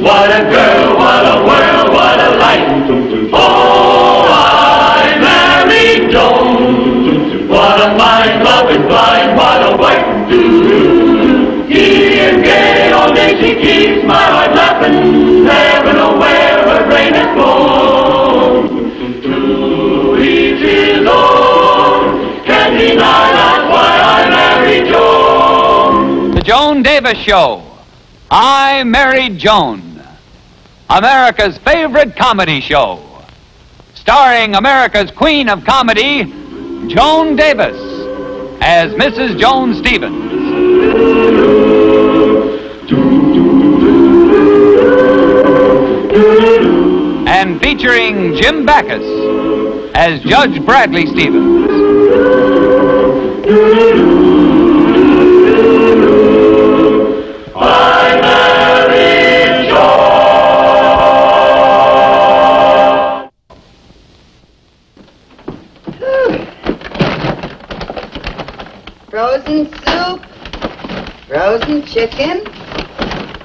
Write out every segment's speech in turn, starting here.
What a girl, what a world, what a life. Oh, I married Joan. What a mind, loving blind, what a wife. Giddy and gay, all day she keeps my heart laughing. Never know where her brain has gone. To each his own, can't deny that's why I married Joan. The Joan Davis Show. I Married Joan. America's favorite comedy show. Starring America's queen of comedy, Joan Davis, as Mrs. Joan Stevens. And featuring Jim Backus as Judge Bradley Stevens. I married Joan. Frozen soup, frozen chicken,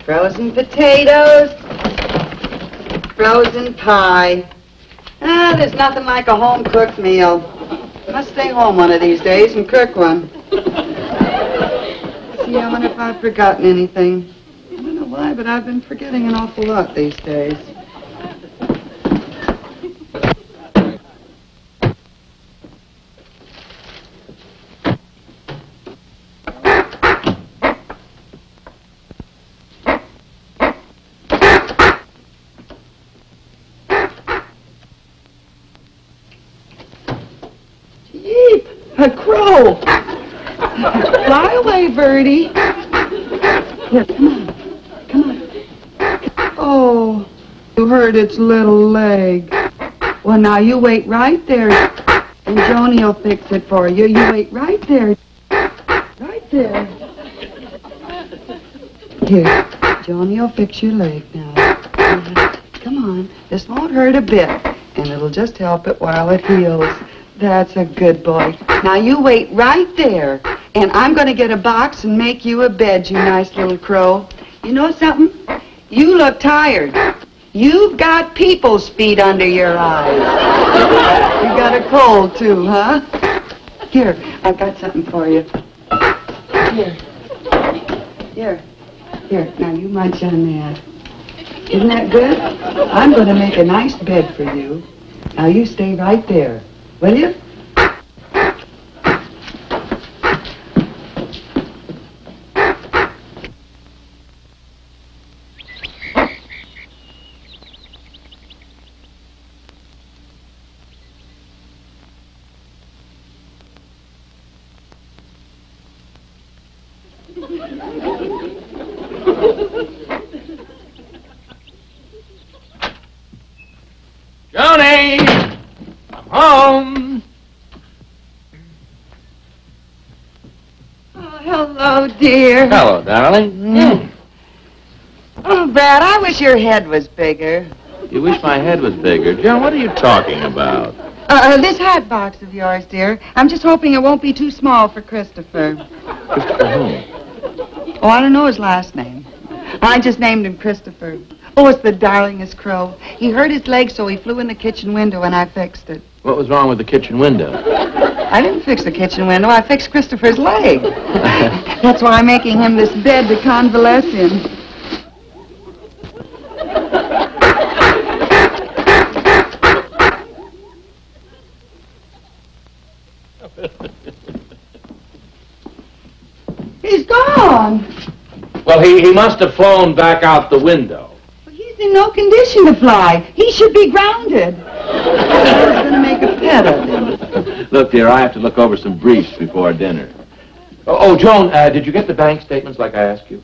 frozen potatoes, frozen pie. Ah, there's nothing like a home-cooked meal. Must stay home one of these days and cook one. See, I wonder if I've forgotten anything. I don't know why, but I've been forgetting an awful lot these days. A crow! Fly away, Birdie. Here, come on. Come on. Oh, you hurt its little leg. Well, now you wait right there, and Joni will fix it for you. You wait right there. Right there. Here, Joni will fix your leg now. Come on. This won't hurt a bit, and it'll just help it while it heals. That's a good boy. Now you wait right there, and I'm going to get a box and make you a bed, you nice little crow. You know something? You look tired. You've got people's feet under your eyes. You got a cold, too, huh? Here, I've got something for you. Here. Here. Here, now you munch on that. Isn't that good? I'm going to make a nice bed for you. Now you stay right there. Will you? Johnny! I'm home! Oh, hello, dear. Hello, darling. Oh, Brad, I wish your head was bigger. You wish my head was bigger. John, what are you talking about? This hat box of yours, dear. I'm just hoping it won't be too small for Christopher. Christopher whom? Oh, I don't know his last name. I just named him Christopher. Oh, it's the darlingest crow. He hurt his leg, so he flew in the kitchen window, and I fixed it. What was wrong with the kitchen window? I didn't fix the kitchen window. I fixed Christopher's leg. That's why I'm making him this bed to convalesce in. He's gone. Well, he must have flown back out the window. Well, he's in no condition to fly. He should be grounded. I was going to make a pet of him. Look, dear, I have to look over some briefs before dinner. Oh, Joan, did you get the bank statements like I asked you?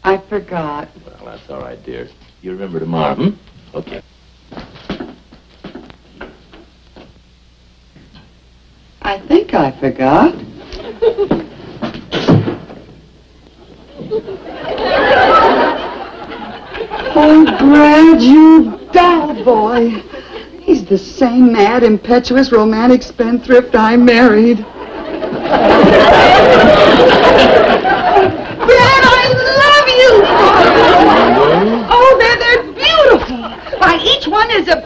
I forgot. Well, that's all right, dear. You remember tomorrow, hmm? Okay. I think I forgot. Oh, Brad, you doll boy. He's the same mad, impetuous, romantic spendthrift I married. Brad, I love you! Oh, that Why, each one is a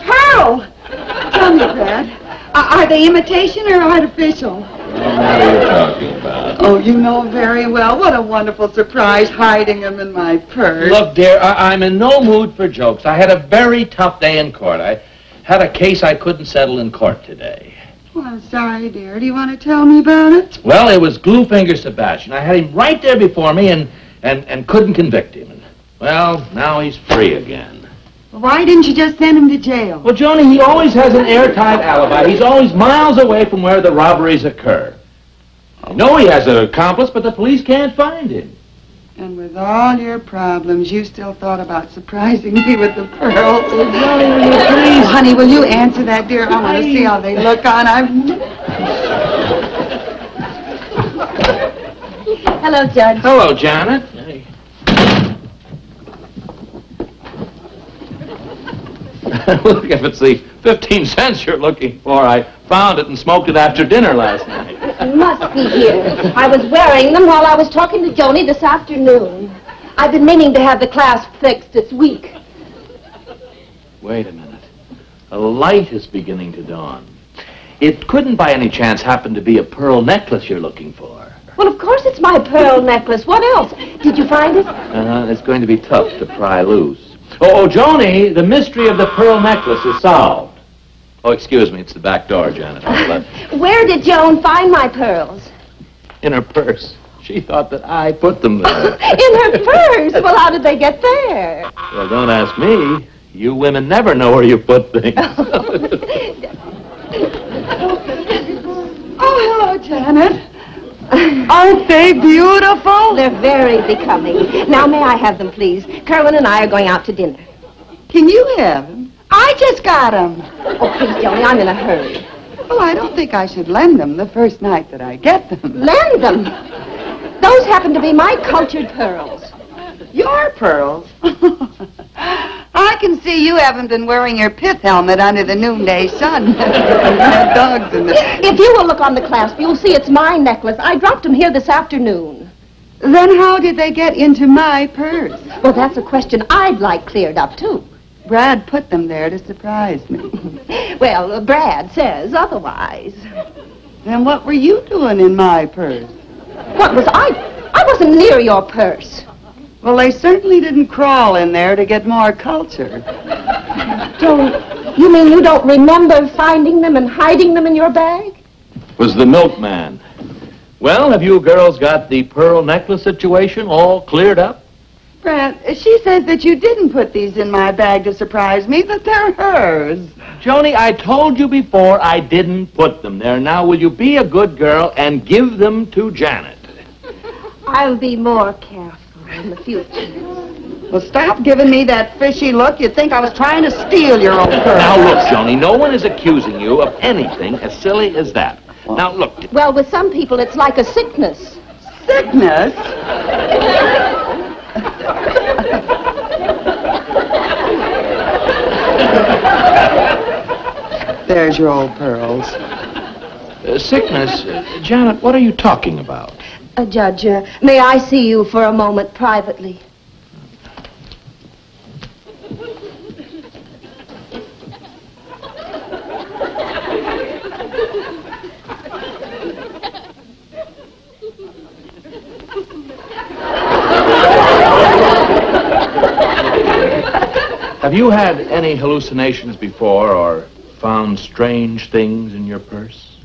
pearl. Tell me, Brad, are they imitation or artificial? What are you talking about? Oh, you know very well. What a wonderful surprise hiding them in my purse. Look, dear, I'm in no mood for jokes. I had a very tough day in court. I had a case I couldn't settle in court today. Well, I'm sorry, dear. Do you want to tell me about it? Well, it was Glue-Finger Sebastian. I had him right there before me and couldn't convict him. And, well, now he's free again. Well, why didn't you just send him to jail? Well, Joni, he always has an airtight alibi. He's always miles away from where the robberies occur. I know he has an accomplice, but the police can't find him. And with all your problems, you still thought about surprising me with the pearls. Oh, Joni, will you please? Oh, honey, will you answer that, dear? I want to see how they look on. Hello, Judge. Hello, Janet. Hey. Look, if it's the 15 cents you're looking for, I found it and smoked it after dinner last night. It must be here. I was wearing them while I was talking to Joni this afternoon. I've been meaning to have the clasp fixed this week. Wait a minute. A light is beginning to dawn. It couldn't by any chance happen to be a pearl necklace you're looking for. Well, of course it's my pearl necklace. What else? Did you find it? It's going to be tough to pry loose. Oh, Joni, the mystery of the pearl necklace is solved. Oh, excuse me, it's the back door, Janet. Where did Joan find my pearls? In her purse. She thought that I put them there. In her purse? Well, how did they get there? Well, don't ask me. You women never know where you put things. Oh, hello, Janet. Aren't they beautiful? They're very becoming. Now, may I have them, please? Kerwin and I are going out to dinner. Can you have them? I just got them. Oh, please, Joni, I'm in a hurry. Well, I don't think I should lend them the first night that I get them. Lend them? Those happen to be my cultured pearls. Your pearls? I can see you haven't been wearing your pith helmet under the noonday sun. Dogs in the... If you will look on the clasp, you'll see it's my necklace. I dropped them here this afternoon. Then how did they get into my purse? Well, that's a question I'd like cleared up, too. Brad put them there to surprise me. Well, Brad says otherwise. Then what were you doing in my purse? What was I? I wasn't near your purse. Well, they certainly didn't crawl in there to get more culture. You mean you don't remember finding them and hiding them in your bag? Was the milkman. Well, have you girls got the pearl necklace situation all cleared up? Brad, she says that you didn't put these in my bag to surprise me, that they're hers. Joni, I told you before I didn't put them there. Now, will you be a good girl and give them to Janet? I'll be more careful in the future. Well, stop giving me that fishy look. You'd think I was trying to steal your old pearl. Now, look, Joni, no one is accusing you of anything as silly as that. Now, look. Well, with some people, it's like a sickness. Sickness? There's your old pearls. Sickness? Janet, what are you talking about? Judge, may I see you for a moment privately? Have you had any hallucinations before or found strange things in your purse?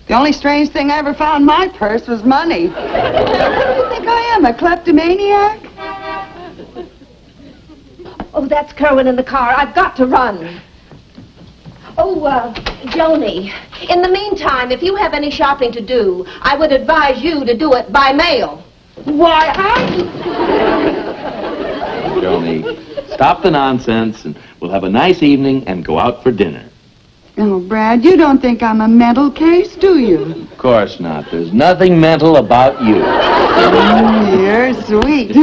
The only strange thing I ever found in my purse was money. What do you think I am, a kleptomaniac? Oh, that's Kerwin in the car. I've got to run. Oh, Joni, in the meantime, if you have any shopping to do, I would advise you to do it by mail. Why, Joni, stop the nonsense and we'll have a nice evening and go out for dinner. Oh, Brad, you don't think I'm a mental case, do you? Of course not. There's nothing mental about you. You're sweet.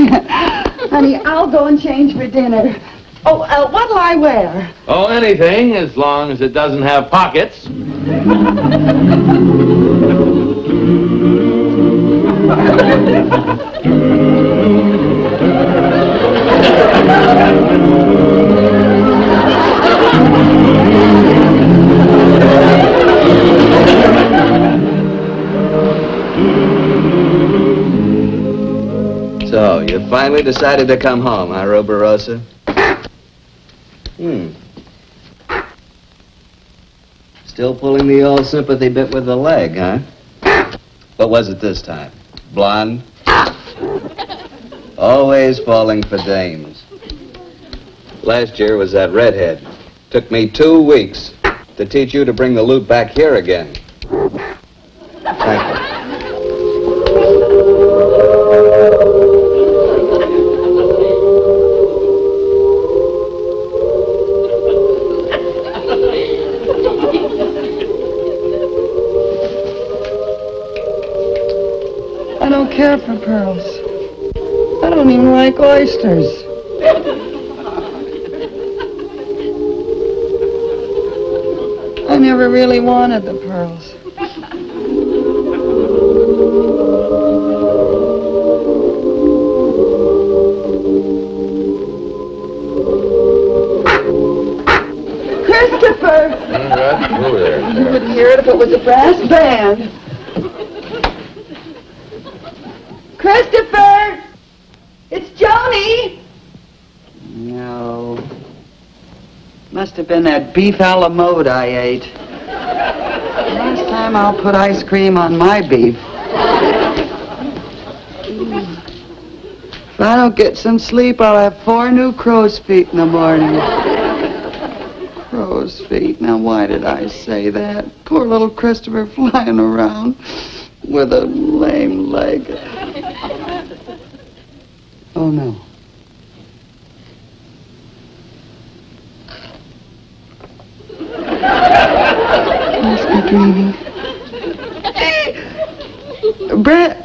Honey, I'll go and change for dinner. Oh, what'll I wear? Oh, anything, as long as it doesn't have pockets. So, you finally decided to come home, huh, Roberosa? Still pulling the old sympathy bit with the leg, huh? What was it this time? Blonde? Always falling for dames. Last year was that redhead. Took me 2 weeks to teach you to bring the loot back here again. Thank you. I don't care for pearls. I don't even like oysters. I never really wanted the pearls. Christopher! Right over there. You wouldn't hear it if it was a brass band. Christopher! It's Joni! No. Must have been that beef a la mode I ate. Last time I'll put ice cream on my beef. If I don't get some sleep, I'll have 4 new crow's feet in the morning. Crow's feet. Now, why did I say that? Poor little Christopher flying around with a lame leg. Oh, no. I must be dreaming. Brett!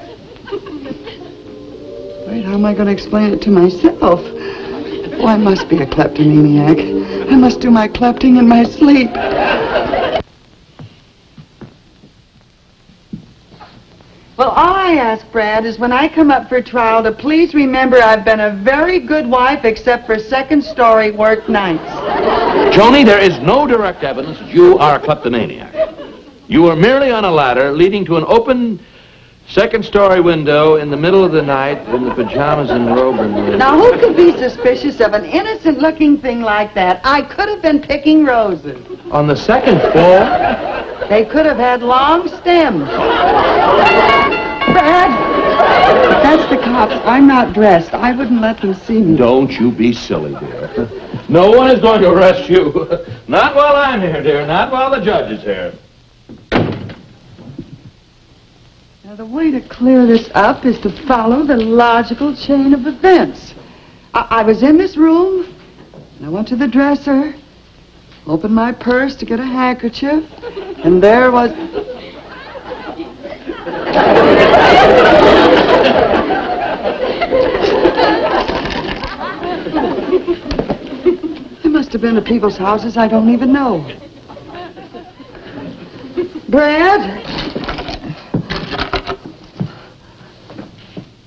Wait, how am I going to explain it to myself? Oh, I must be a kleptomaniac. I must do my klepting in my sleep. Well, all I ask, Brad, is when I come up for trial to please remember I've been a very good wife except for second-story work nights. Joni, there is no direct evidence that you are a kleptomaniac. You were merely on a ladder leading to an open second-story window in the middle of the night when the pajamas and robe and... Now, who could be suspicious of an innocent-looking thing like that? I could have been picking roses. On the second floor? They could have had long stems. Brad, that's the cops. I'm not dressed. I wouldn't let them see me. Don't you be silly, dear. No one is going to arrest you. Not while I'm here, dear. Not while the judge is here. Now, the way to clear this up is to follow the logical chain of events. I was in this room, and I went to the dresser, opened my purse to get a handkerchief, and there was... I must have been at people's houses I don't even know. Brad?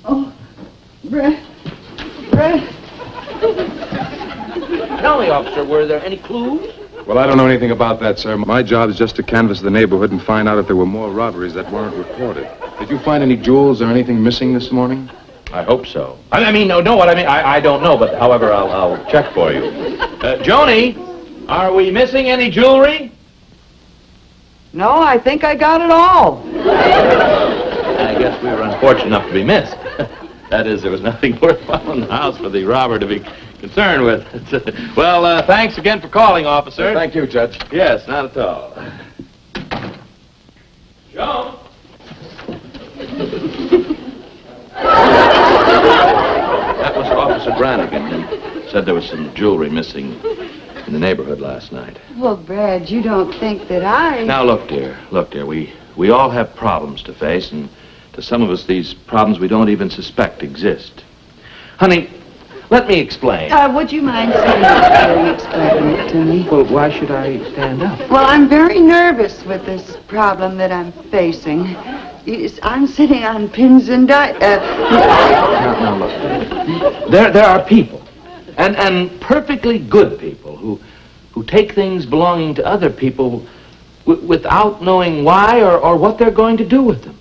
Oh, Brad. Tell me, officer, were there any clues? Well, I don't know anything about that, sir. My job is just to canvass the neighborhood and find out if there were more robberies that weren't reported. Did you find any jewels or anything missing this morning? I hope so. I mean, no, what I mean, I don't know, but however, I'll check for you. Joni, are we missing any jewelry? No, I think I got it all. I guess we were unfortunate enough to be missed. That is, there was nothing worthwhile in the house for the robber to be concerned with. Well, thanks again for calling, officer. Thank you, Judge. Yes, not at all. Joan! That was Officer Brannigan. He said there was some jewelry missing in the neighborhood last night. Well, Brad, you don't think that I... Now, look, dear, we all have problems to face, and to some of us, these problems we don't even suspect exist. Honey, let me explain. Would you mind standing up and explaining it to me? Well, why should I stand up? Well, I'm very nervous with this problem that I'm facing. I'm sitting on pins and Now, look. There are people, and perfectly good people, who take things belonging to other people without knowing why or what they're going to do with them.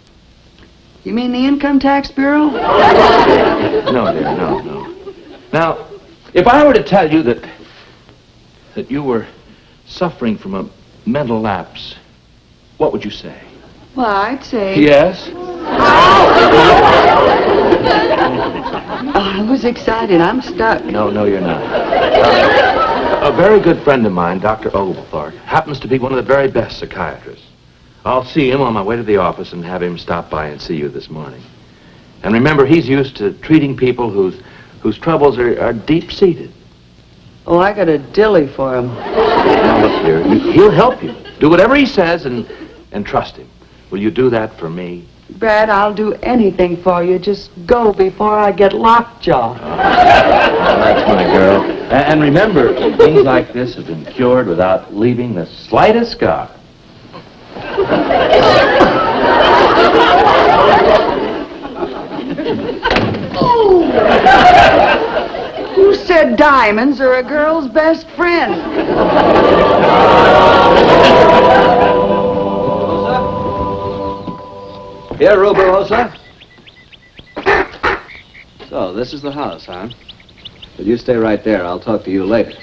You mean the Income Tax Bureau? No, dear, no. Now, if I were to tell you that you were suffering from a mental lapse, what would you say? Well, I'd say... Yes? I was excited. I'm stuck. No, you're not. A very good friend of mine, Dr. Oglethorpe, happens to be one of the very best psychiatrists. I'll see him on my way to the office and have him stop by and see you this morning. And remember, he's used to treating people whose troubles are deep-seated. Oh, I got a dilly for him. Now, look here, he'll help you. Do whatever he says and trust him. Will you do that for me? Brad, I'll do anything for you. Just go before I get lockjaw. That's my girl. And remember, things like this have been cured without leaving the slightest scar. Who said diamonds are a girl's best friend? Here, Ruberosa. So, this is the house, huh? Well, you stay right there. I'll talk to you later.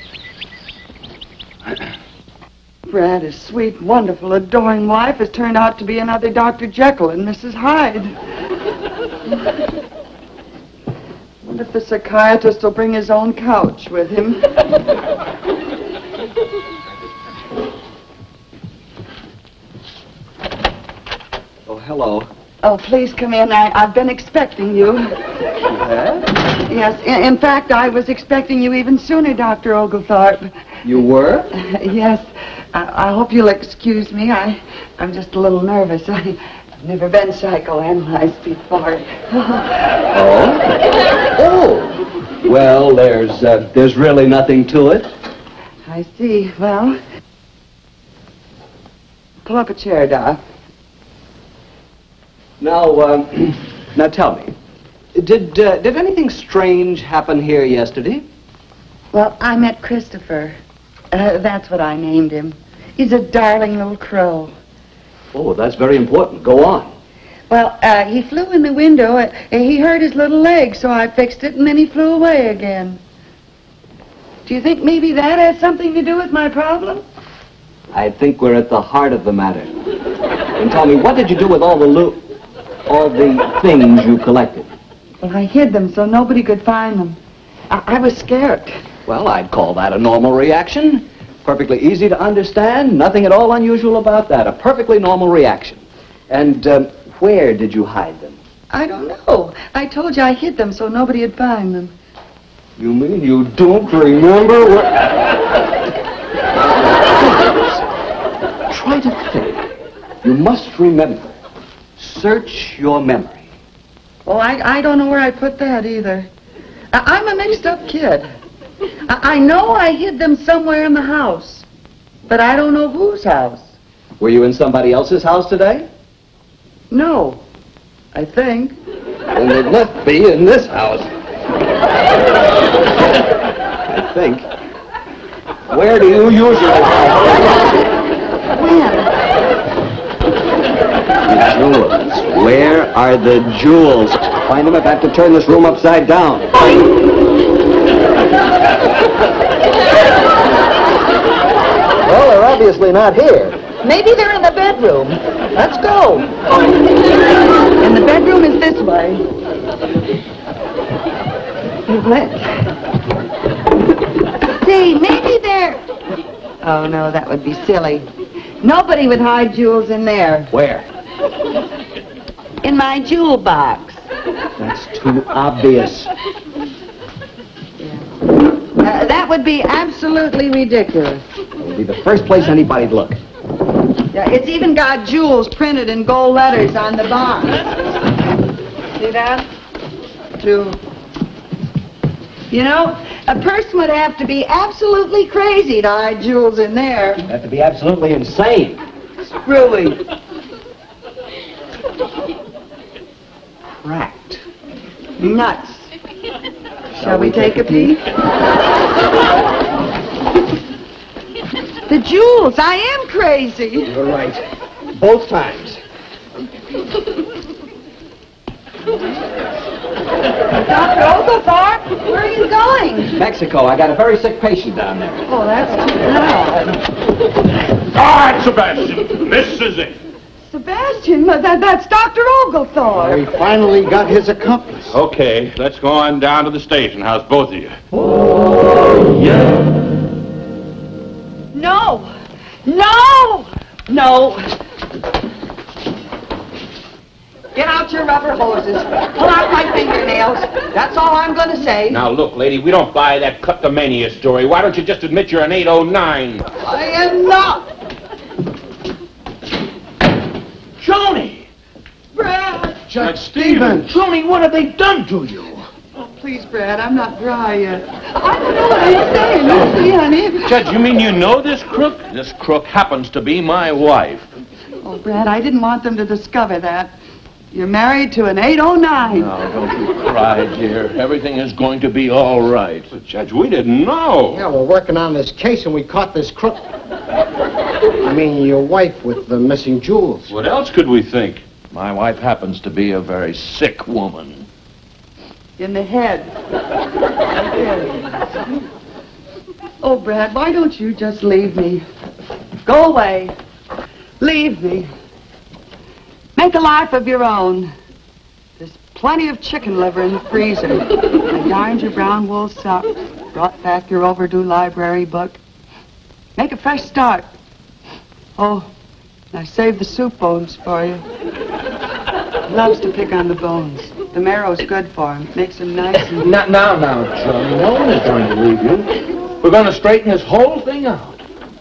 Brad, his sweet, wonderful, adoring wife has turned out to be another Dr. Jekyll and Mrs. Hyde. What if the psychiatrist will bring his own couch with him? Oh, hello. Oh, please come in. I've been expecting you. You have? Yes, in fact, I was expecting you even sooner, Dr. Oglethorpe. You were? Yes. I hope you'll excuse me. I'm just a little nervous. I've never been psychoanalyzed before. Oh, well, there's really nothing to it. I see. Well, pull up a chair, Doc. Now tell me, did anything strange happen here yesterday? Well, I met Christopher. That's what I named him. He's a darling little crow. Oh, that's very important. Go on. Well, he flew in the window. He hurt his little leg, so I fixed it, and then he flew away again. Do you think maybe that has something to do with my problem? I think we're at the heart of the matter. And tell me, what did you do with all the things you collected? Well, I hid them so nobody could find them. I was scared. Well, I'd call that a normal reaction. Perfectly easy to understand. Nothing at all unusual about that. A perfectly normal reaction. And where did you hide them? I don't know. I told you I hid them so nobody would find them. You mean you don't remember where... Try to think. You must remember. Search your memory. Oh, I don't know where I put that either. I'm a mixed-up kid. I know I hid them somewhere in the house, but I don't know whose house. Were you in somebody else's house today? No, I think. Then they must be in this house. I think. Where do you usually hide? When? Jewels. Where are the jewels? Find them if I have to turn this room upside down. Well, they're obviously not here. Maybe they're in the bedroom. Let's go. And the bedroom is this way. Let's. See, maybe they're... Oh, no, that would be silly. Nobody would hide jewels in there. Where? In my jewel box. That's too obvious. That would be absolutely ridiculous. It would be the first place anybody'd look. Yeah, it's even got jewels printed in gold letters on the box. See that? You know, a person would have to be absolutely crazy to hide jewels in there. You'd have to be absolutely insane. Really. Cracked. Nuts. Shall we take a peek? The jewels. I am crazy. You're right. Both times. Dr. Oglethorpe, where are you going? Mexico. I got a very sick patient down there. Oh, that's too bad. All right, Sebastian. This is it. Sebastian, that's Dr. Oglethorpe. We finally got his accomplice. Okay, let's go on down to the station. How's both of you? Oh, yeah. No! No! No! Get out your rubber hoses. Pull out my fingernails. That's all I'm going to say. Now, look, lady, we don't buy that kleptomania story. Why don't you just admit you're an 809? I am not. Joni! Brad! Judge Stevens! Joni, what have they done to you? Oh, please, Brad, I'm not dry yet. I don't know what I'm saying. You see, honey. Judge, you mean you know this crook? This crook happens to be my wife. Oh, Brad, I didn't want them to discover that. You're married to an 809. Now, don't you cry, dear. Everything is going to be all right. But, Judge, we didn't know. Yeah, we're working on this case and we caught this crook. I mean, your wife with the missing jewels. What else could we think? My wife happens to be a very sick woman. In the head. Oh, Brad, why don't you just leave me? Go away. Leave me. Make a life of your own. There's plenty of chicken liver in the freezer. I darned your brown wool socks. Brought back your overdue library book. Make a fresh start. Oh, I saved the soup bones for you. He loves to pick on the bones. The marrow's good for him. Makes him nice and... Now, Johnny, no one is going to leave you. We're going to straighten this whole thing out.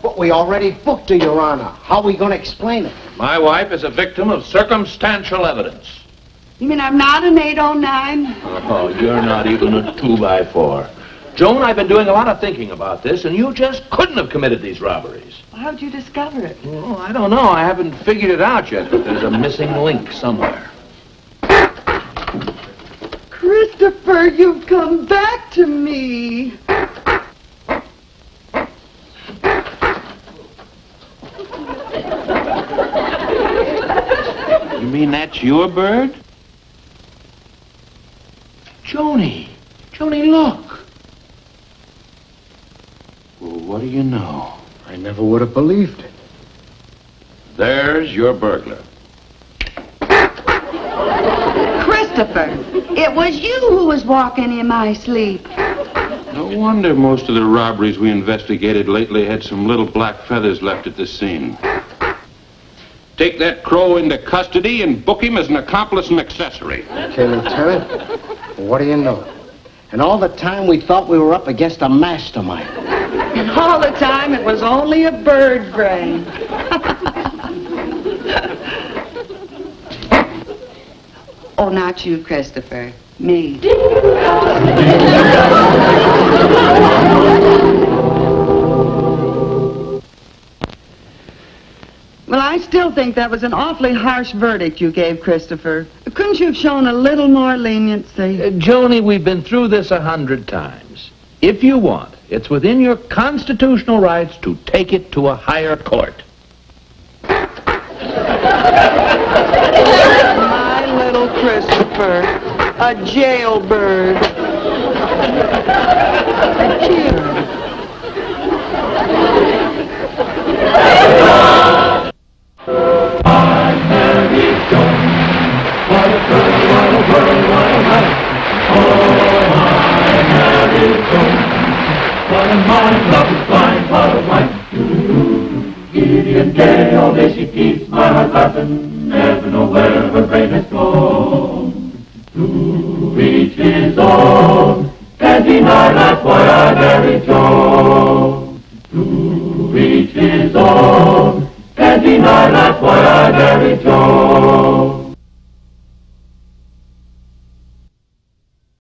But we already booked her, Your Honor. How are we going to explain it? My wife is a victim of circumstantial evidence. You mean I'm not an 809? Oh, you're not even a 2x4. Joan, I've been doing a lot of thinking about this, and you just couldn't have committed these robberies. Well, how'd you discover it? Well, I don't know. I haven't figured it out yet, but there's a missing link somewhere. Christopher, you've come back to me. You mean that's your bird? Joni, look. Well, what do you know? I never would have believed it. There's your burglar. Christopher, it was you who was walking in my sleep. No wonder most of the robberies we investigated lately had some little black feathers left at the scene. Take that crow into custody and book him as an accomplice and accessory. Okay, Lieutenant. What do you know? And all the time we thought we were up against a mastermind. And all the time it was only a bird brain. Oh, not you, Christopher. Me. Well, I still think that was an awfully harsh verdict you gave, Christopher. Couldn't you have shown a little more leniency? Joni, we've been through this 100 times. If you want, it's within your constitutional rights to take it to a higher court. My little Christopher, a jailbird. A kid. What a mind, love is blind, what a wife. Giddy and gay, all day she keeps my heart laughing, never know where her brain has gone. To reach his own, can't deny, that's why I married Joan. To reach his own, can't deny, that's why I married Joan.